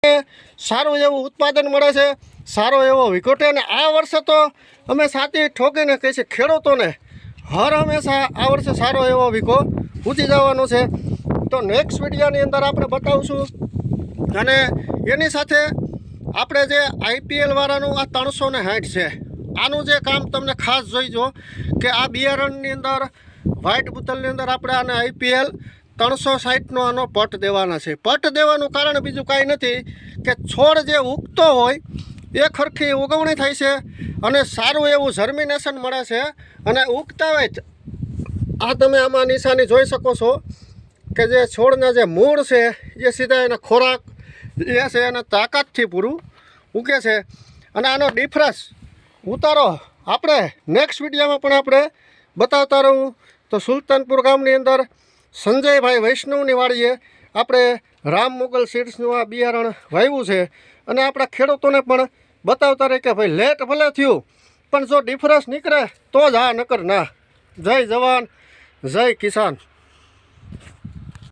સારું એવું ઉત્પાદન મળે છે, સારો એવો વિકોટે. અને આ વર્ષે તો અમે સાચી ઠોકીને કહીએ છીએ ખેડૂતોને હર હંમેશા આ વર્ષે સારો એવો વીકો પૂછી જવાનો છે. તો નેક્સ્ટ વિડીયોની અંદર આપણે બતાવશું. અને એની સાથે આપણે જે IPL વાળાનું આ 360 છે, આનું જે કામ તમને ખાસ જોઈજો કે આ બિયારણની અંદર વ્હાઇટ બોટલની અંદર આપણે આને IPL 360નો આનો પટ દેવાના છે. પટ દેવાનું કારણ બીજું કાંઈ નથી કે છોડ જે ઉગતો હોય એ ખરખી ઉગવણી થાય છે અને સારું એવું જર્મિનેશન મળે છે. અને ઉગતા હોય આ તમે આમાં નિશાની જોઈ શકો છો કે જે છોડના જે મૂળ છે એ સીધા એના ખોરાક એ છે અને તાકાતથી પૂરું ઉગે છે. અને આનો ડિફરન્સ ઉતારો આપણે નેક્સ્ટ વિડીયોમાં પણ આપણે બતાવતા રહું. તો સુલતાનપુર ગામની અંદર સંજયભાઈ વૈષ્ણવની વાડીએ આપણે રામ મુગલ સીડ્સનું આ બિયારણ વાવ્યું છે. અને આપણા ખેડૂતોને પણ બતાવતા રહે કે ભાઈ લેટ ભલે થયું પણ જો ડિફરન્સ નીકળે તો જ હા, નકર ના. જય જવાન, જય કિસાન.